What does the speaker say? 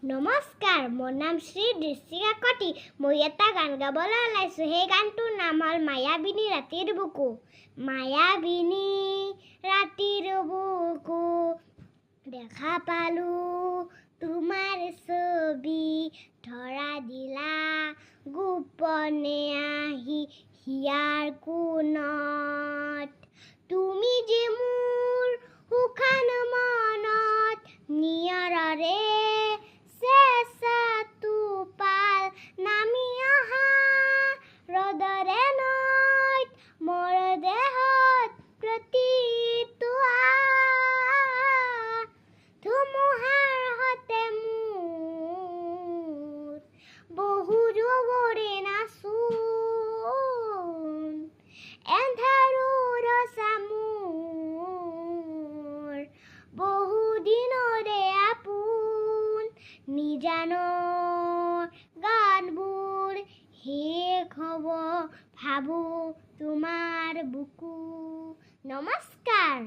নমস্কাৰ, মোৰ নাম শ্ৰী দৃষ্টিকা কটি। মই এটা গান গাবলৈ ওলাইছোঁ। সেই গানটোৰ নাম হ'ল মায়াবিনী ৰাতিৰ বুকু। মায়াবিনী ৰাতিৰ বুকু দেখা পালোঁ তোমাৰ ছবি, ধৰা দিলা গোপনে আহি হিয়াৰ কোণত। তুমি যে মোৰ সুখান মনত নিয়ৰৰে চেঁচাটো নামি অহা ৰ'দৰে নৈত মোৰ দেহত প্ৰতিটো ধুমুহাৰ সতে মোৰ বহু যুৱৰে নাচোন এন্ধাৰৰ চামোৰ বহু দিনৰে আপোন নিজানৰ গানবোৰ শেষ হ'ব ভাবোঁ তোমাৰ বুকু। নমস্কাৰ।